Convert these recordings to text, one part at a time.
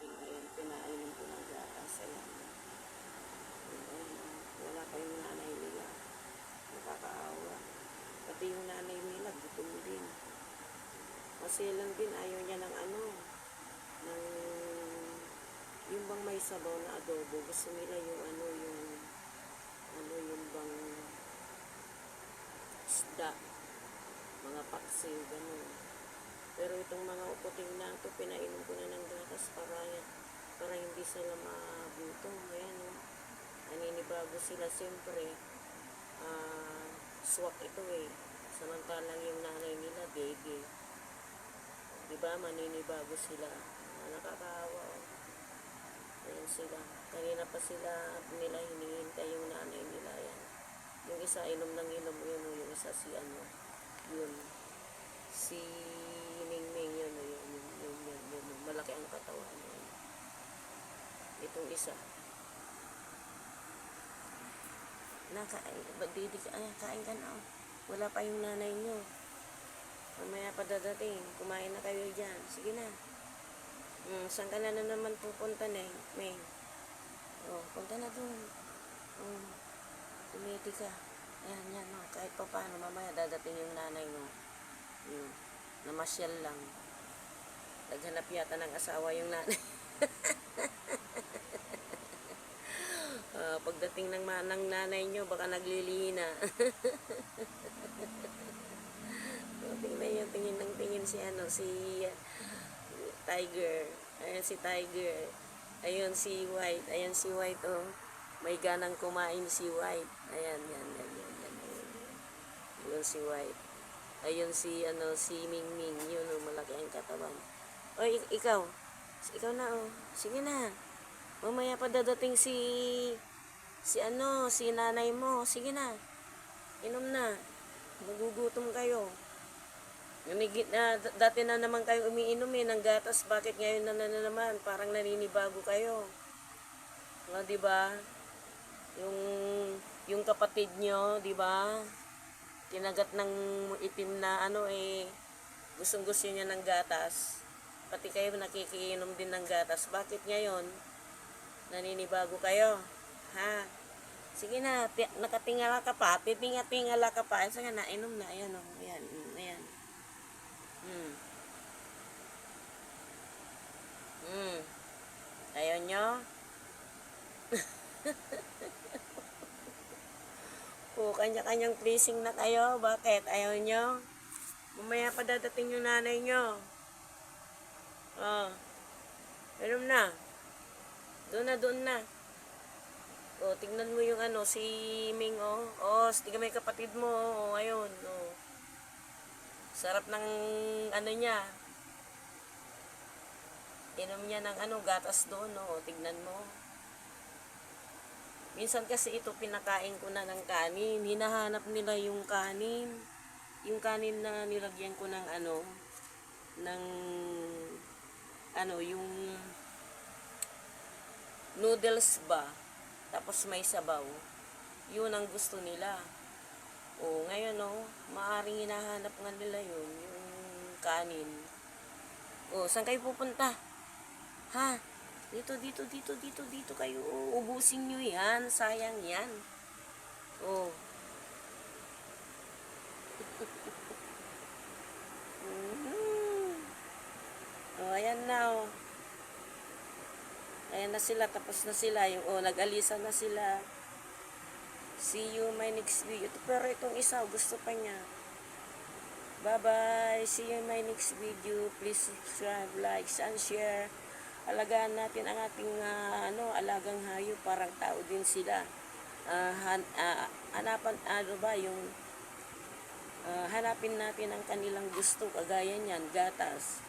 Ayan, pinainom ko ng gatas. Ayan. Ayan, wala pa yung nanay nila. Nakakaawa. Pati yung nanay nila, gutom din. Kasi lang din, ayaw niya ng ng, yung bang may sabaw na adobo. Gusto nila yung yung bang isda, mga paksiw, gano'n. Pero itong mga uputing na ito, pinainom ko na ng gatas para hindi sila magutom. Ayan, no? Naninibago sila, siyempre. Swak ito eh. Samantalang yung nanay nila, baby. Diba, maninibago sila. Nakakaawa. Oh. Ayan sila. Kanina pa nila hinihintay yung nanay nila. Ayan. Yung isa, inom ng inom yun. Yung isa, yun. Si Mingming yun. Yun. Malaki ang katawan. Yun. Itong isa. Kain ka na. Oh. Wala pa yung nanay nyo. Mamaya pa dadating. Kumain na kayo dyan. Sige na. Saan ka na naman pupunta na eh? May. Oh, punta na dun. Tumiti ka. Yan. Oh. Kahit pa paano, mamaya dadating yung nanay mo. Namasyal lang. Naghanap yata ng asawa yung nanay. Pagdating ng nanay nyo, baka naglilihi na. Tingnan yung tingin ng tingin si Tiger. Ayan si Tiger. Ayun si White. Ayan si White, oh. May ganang kumain si White. Ayan. Ayun si White. Ayun si Mingming. Yun, oh, malaki ang katawan. O, ikaw. Ikaw na, oh. Sige na. Mamaya pa dadating si nanay mo. Sige na. Inom na. Magugutom kayo. Dati na naman kayo umiinom ng gatas. Bakit ngayon na naman? Parang naninibago kayo. Diba? Yung kapatid nyo, diba? Kinagat ng itim na gustong-gusto niya ng gatas. Pati kayo nakikiinom din ng gatas. Bakit ngayon? Naninibago kayo? Ha? Sige na, nakatingala ka pa. Titinga-tingala ka pa. Sige na, inom na. Ayan, oh. Ayan. Ayaw nyo? Kanya-kanyang pleasing na kayo. Bakit? Ayaw nyo? Mamaya pa dadating yung nanay nyo. Inom na. Doon na. Tingnan mo yung si Ming, oh. Tingnan mo yung kapatid mo, oh. Ayun, oh. Sarap ng niya. Inom niya ng gatas doon, oh. Tignan mo. Minsan kasi ito pinakain ko na ng kanin. Hinahanap nila yung kanin. Yung kanin na nilagyan ko ng yung noodles ba? Tapos may sabaw. Yun ang gusto nila. Ngayon, maaring hinahanap nga nila yun, yung kanin. Saan kayo pupunta? Ha? Dito kayo. Ubusin nyo yan. Sayang yan. Ayan na, oh. Ayan na sila, tapos na sila. Nag-alisa na sila. See you my next video. Pero itong isa, gusto pa niya. Bye-bye. See you in my next video. Please subscribe, like, and share. Alagaan natin ang ating alagang hayop. Parang tao din sila. Hanapin natin ang kanilang gusto. Kagaya niyan, gatas.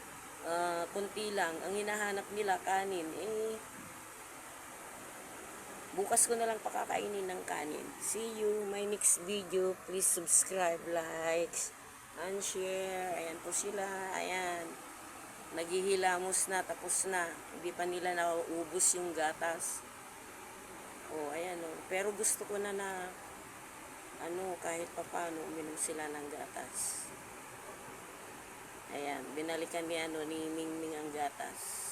Kunti lang. Ang hinahanap nila, kanin. Bukas ko na lang pakakainin ng kanin. See you my next video. Please subscribe, like, and share. Ayan po sila. Ayan. Naghihilamos na. Tapos na. Hindi pa nila nauubos yung gatas. Ayan, oh. Pero gusto ko na kahit papaano uminom sila ng gatas. Ayan. Binalikan ni Mingming ang gatas.